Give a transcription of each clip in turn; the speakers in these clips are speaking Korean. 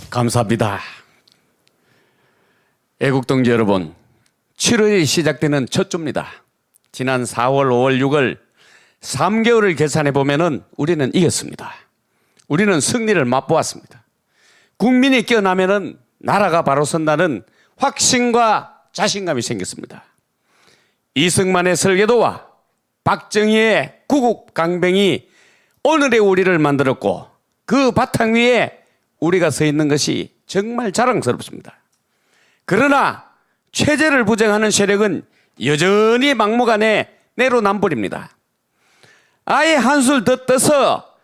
감사합니다. 애국동지 여러분, 7월이 시작되는 첫 주입니다. 지난 4월, 5월, 6월 3개월을 계산해 보면은 우리는 이겼습니다. 우리는 승리를 맛보았습니다. 국민이 깨어나면은 나라가 바로 선다는 확신과 자신감이 생겼습니다. 이승만의 설계도와 박정희의 구국 강병이 오늘의 우리를 만들었고 그 바탕 위에 우리가 서 있는 것이 정말 자랑스럽습니다. 그러나 체제를 부정하는 세력은 여전히 막무가내 내로남불입니다. 아예 한술 더 떠서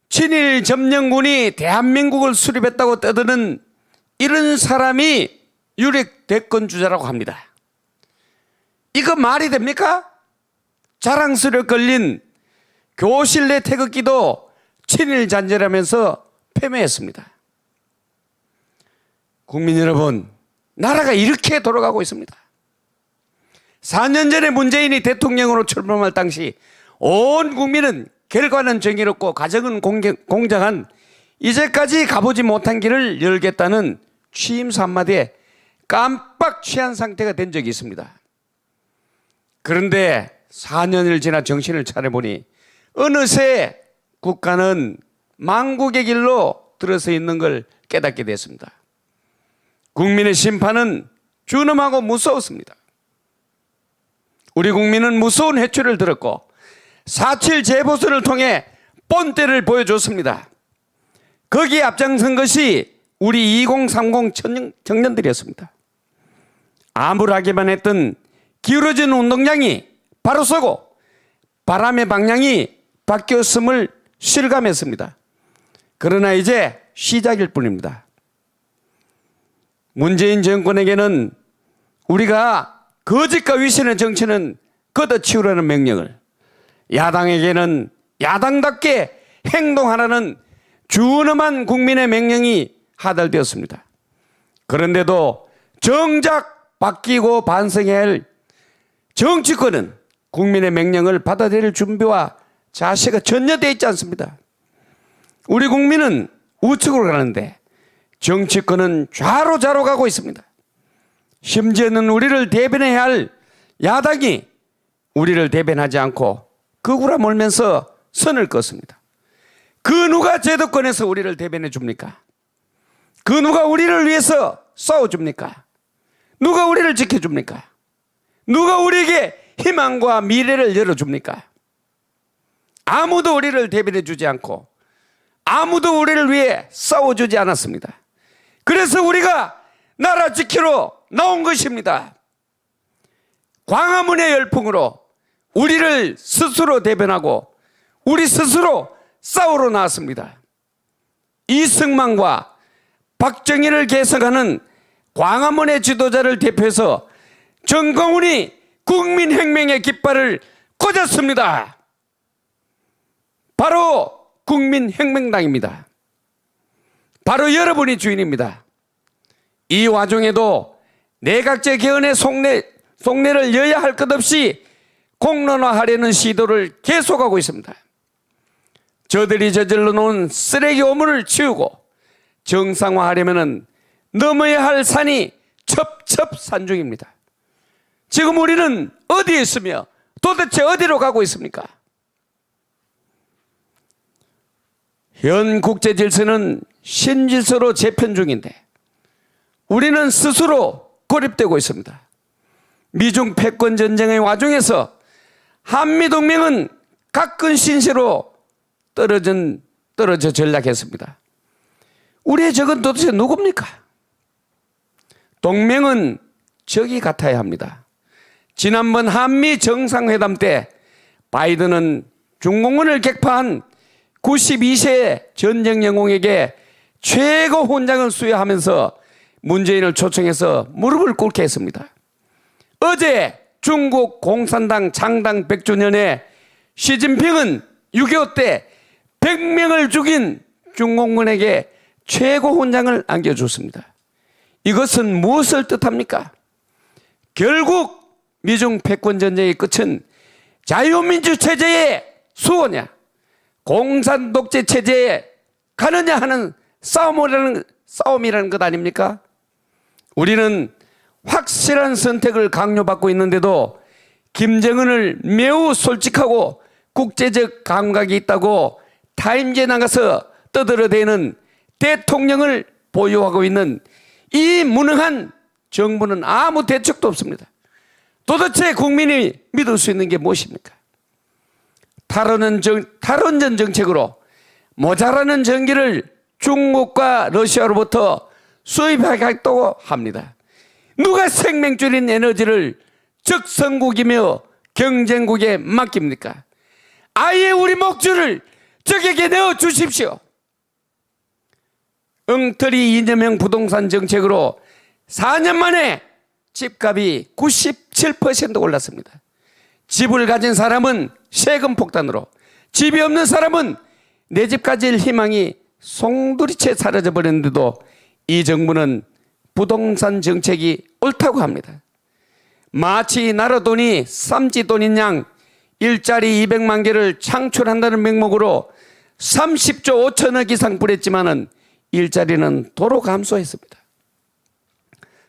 친일 점령군이 대한민국을 수립했다고 떠드는 이런 사람이 유력 대권주자라고 합니다. 이거 말이 됩니까? 자랑스레 걸린 교실 내 태극기도 친일 잔재라면서 패배했습니다. 국민 여러분, 나라가 이렇게 돌아가고 있습니다. 4년 전에 문재인이 대통령으로 출범할 당시 온 국민은 결과는 정의롭고 가정은 공정한 이제까지 가보지 못한 길을 열겠다는 취임사 한마디에 깜빡 취한 상태가 된 적이 있습니다. 그런데 4년을 지나 정신을 차려보니 어느새 국가는 망국의 길로 들어서 있는 걸 깨닫게 됐습니다. 국민의 심판은 준엄하고 무서웠습니다. 우리 국민은 무서운 회초리를 들었고 4.7 재보선을 통해 본때를 보여줬습니다. 거기에 앞장선 것이 우리 2030 청년들이었습니다. 암울하게만 했던 기울어진 운동장이 바로 서고 바람의 방향이 바뀌었음을 실감했습니다. 그러나 이제 시작일 뿐입니다. 문재인 정권에게는 우리가 거짓과 위선의 정치는 걷어치우라는 명령을, 야당에게는 야당답게 행동하라는 준엄한 국민의 명령이 하달되었습니다. 그런데도 정작 바뀌고 반성해야 할 정치권은 국민의 명령을 받아들일 준비와 자세가 전혀 되어 있지 않습니다. 우리 국민은 우측으로 가는데 정치권은 좌로 가고 있습니다. 심지어는 우리를 대변해야 할 야당이 우리를 대변하지 않고 거꾸로 몰면서 선을 껐습니다. 그 누가 제도권에서 우리를 대변해 줍니까? 그 누가 우리를 위해서 싸워줍니까? 누가 우리를 지켜줍니까? 누가 우리에게 희망과 미래를 열어줍니까? 아무도 우리를 대변해 주지 않고 아무도 우리를 위해 싸워주지 않았습니다. 그래서 우리가 나라 지키러 나온 것입니다. 광화문의 열풍으로 우리를 스스로 대변하고 우리 스스로 싸우러 나왔습니다. 이승만과 박정희를 계승하는 광화문의 지도자를 대표해서 정광훈이 국민혁명의 깃발을 꽂았습니다. 바로 국민혁명당입니다. 바로 여러분이 주인입니다. 이 와중에도 내각제 개헌의 속내를 여야 할 것 없이 공론화하려는 시도를 계속하고 있습니다. 저들이 저질러 놓은 쓰레기 오물을 치우고 정상화하려면 넘어야 할 산이 첩첩산중입니다. 지금 우리는 어디에 있으며 도대체 어디로 가고 있습니까? 현 국제 질서는 신질서로 재편 중인데 우리는 스스로 고립되고 있습니다. 미중 패권 전쟁의 와중에서 한미동맹은 가끔 신세로 떨어져 전락했습니다. 우리의 적은 도대체 누굽니까? 동맹은 적이 같아야 합니다. 지난번 한미 정상회담 때 바이든은 중공군을 격파한 92세 전쟁 영웅에게 최고 훈장을 수여하면서 문재인을 초청해서 무릎을 꿇게 했습니다. 어제 중국 공산당 창당 100주년에 시진핑은 6.25 때 100명을 죽인 중공군에게 최고 훈장을 안겨줬습니다. 이것은 무엇을 뜻합니까? 결국 미중 패권 전쟁의 끝은 자유민주 체제의 수호냐 공산 독재 체제에 가느냐 하는 싸움이라는 것 아닙니까? 우리는 확실한 선택을 강요받고 있는데도 김정은을 매우 솔직하고 국제적 감각이 있다고 타임지에 나가서 떠들어대는 대통령을 보유하고 있는 이 무능한 정부는 아무 대책도 없습니다. 도대체 국민이 믿을 수 있는 게 무엇입니까? 탈원전 정책으로 모자라는 전기를 중국과 러시아로부터 수입하겠다고 합니다. 누가 생명줄인 에너지를 적성국이며 경쟁국에 맡깁니까? 아예 우리 목줄을 적에게 내어 주십시오. 엉터리 이념형 부동산 정책으로 4년 만에 집값이 97% 올랐습니다. 집을 가진 사람은 세금 폭탄으로, 집이 없는 사람은 내 집 가질 희망이 송두리째 사라져 버렸는데도 이 정부는 부동산 정책이 옳다고 합니다. 마치 나라 돈이 쌈지 돈인 양 일자리 200만 개를 창출한다는 명목으로 30조 5천억 이상 뿌렸지만은 일자리는 도로 감소했습니다.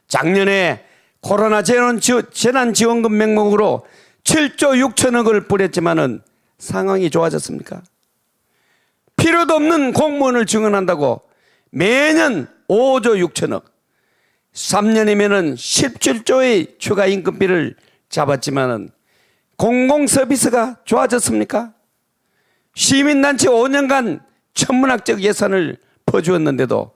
작년에 코로나 재난지원금 명목으로 7조 6천억을 뿌렸지만은 상황이 좋아졌습니까? 필요도 없는 공무원을 증원한다고 매년 5조 6천억, 3년이면은 17조의 추가 임금비를 잡았지만은 공공 서비스가 좋아졌습니까? 시민단체 5년간 천문학적 예산을 퍼주었는데도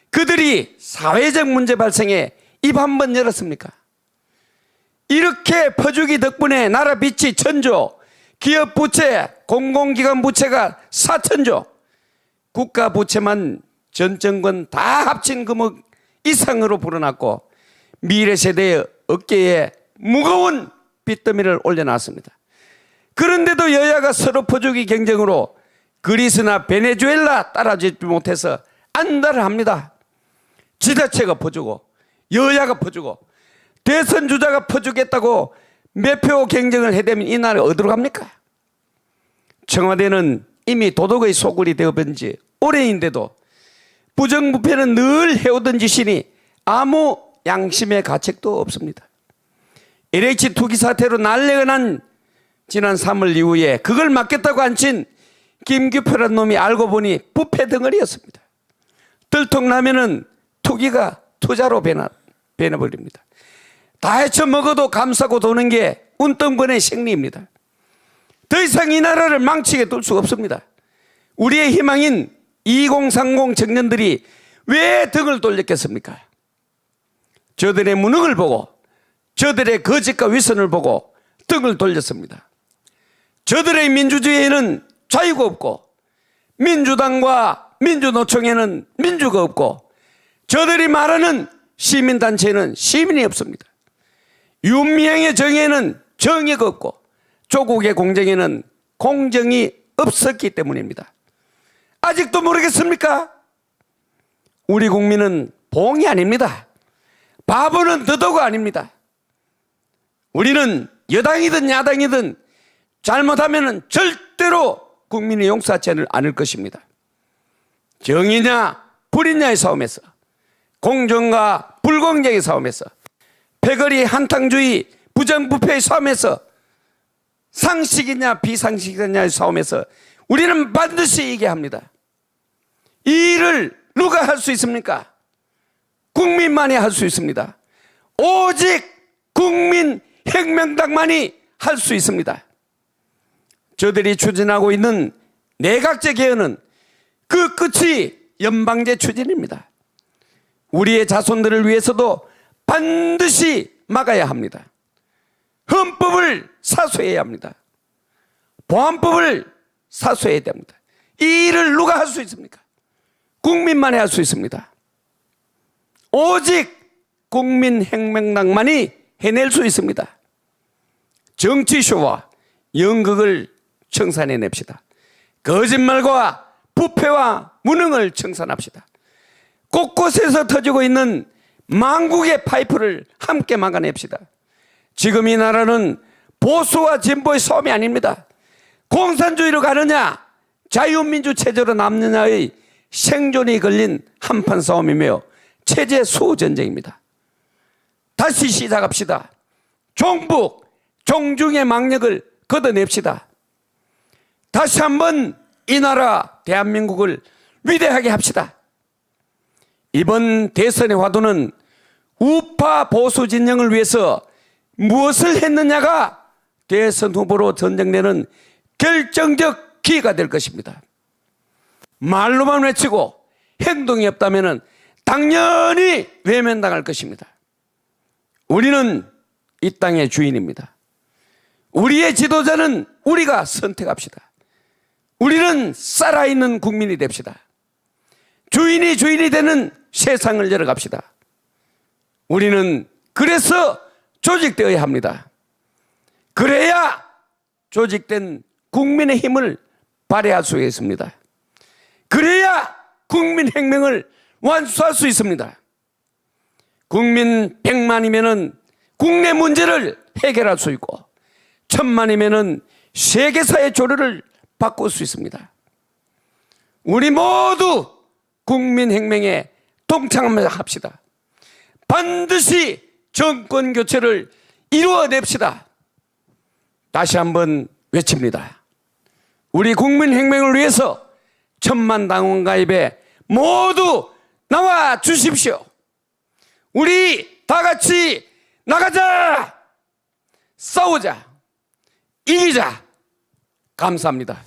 그들이 사회적 문제 발생에 입 한 번 열었습니까? 이렇게 퍼주기 덕분에 나라 빚이 1,000조, 기업 부채, 공공기관 부채가 4,000조, 국가 부채만 전 정권 다 합친 금액 이상으로 불어났고 미래 세대의 어깨에 무거운 빚더미를 올려놨습니다. 그런데도 여야가 서로 퍼주기 경쟁으로 그리스나 베네수엘라 따라주지 못해서 안달을 합니다. 지자체가 퍼주고 여야가 퍼주고 대선 주자가 퍼주겠다고 매표 경쟁을 해대면 이 나라 어디로 갑니까? 청와대는 이미 도덕의 소굴이 되어버린 지 오래인데도 부정부패는 늘 해오던 짓이니 아무 양심의 가책도 없습니다. LH 투기 사태로 난리가 난 지난 3월 이후에 그걸 막겠다고 앉힌 김규표라는 놈이 알고 보니 부패 덩어리였습니다. 들통나면은 투기가 투자로 변해버립니다. 다 헤쳐먹어도 감싸고 도는 게 운동권의 생리입니다. 더 이상 이 나라를 망치게 둘 수가 없습니다. 우리의 희망인 2030 청년들이 왜 등을 돌렸겠습니까? 저들의 무능을 보고 저들의 거짓과 위선을 보고 등을 돌렸습니다. 저들의 민주주의에는 자유가 없고 민주당과 민주노총에는 민주가 없고 저들이 말하는 시민단체에는 시민이 없습니다. 윤미향의 정의에는 정의가 없고 조국의 공정에는 공정이 없었기 때문입니다. 아직도 모르겠습니까? 우리 국민은 봉이 아닙니다. 바보는 더더가 아닙니다. 우리는 여당이든 야당이든 잘못하면 절대로 국민이 용서하지 않을 것입니다. 정의냐 불의냐의 싸움에서, 공정과 불공정의 싸움에서, 패거리 한탕주의 부정부패의 싸움에서, 상식이냐 비상식이냐의 싸움에서 우리는 반드시 이겨야 합니다. 이 일을 누가 할 수 있습니까? 국민만이 할 수 있습니다. 오직 국민혁명당만이 할 수 있습니다. 저들이 추진하고 있는 내각제 개헌은 그 끝이 연방제 추진입니다. 우리의 자손들을 위해서도 반드시 막아야 합니다. 헌법을 사수해야 합니다. 보안법을 사수해야 됩니다. 이 일을 누가 할 수 있습니까? 국민만이 할 수 있습니다. 오직 국민혁명당만이 해낼 수 있습니다. 정치쇼와 연극을 청산해냅시다. 거짓말과 부패와 무능을 청산합시다. 곳곳에서 터지고 있는 망국의 파이프를 함께 막아냅시다. 지금 이 나라는 보수와 진보의 싸움이 아닙니다. 공산주의로 가느냐 자유민주 체제로 남느냐의 생존이 걸린 한판 싸움이며 체제 수호 전쟁입니다. 다시 시작합시다. 종북, 종중의 망력을 걷어냅시다. 다시 한번 이 나라 대한민국을 위대하게 합시다. 이번 대선의 화두는 우파 보수 진영을 위해서 무엇을 했느냐가 대선 후보로 전쟁되는 결정적 기회가 될 것입니다. 말로만 외치고 행동이 없다면 당연히 외면당할 것입니다. 우리는 이 땅의 주인입니다. 우리의 지도자는 우리가 선택합시다. 우리는 살아있는 국민이 됩시다. 주인이 되는 세상을 열어갑시다. 우리는 그래서 조직되어야 합니다. 그래야 조직된 국민의 힘을 발휘할 수 있습니다. 그래야 국민혁명을 완수할 수 있습니다. 국민 100만이면 국내 문제를 해결할 수 있고 1000만이면 세계사의 조류를 바꿀 수 있습니다. 우리 모두 국민혁명에 동참합시다. 반드시 정권 교체를 이루어냅시다. 다시 한번 외칩니다. 우리 국민혁명을 위해서 1000만 당원 가입에 모두 나와 주십시오. 우리 다 같이 나가자. 싸우자. 이기자. 감사합니다.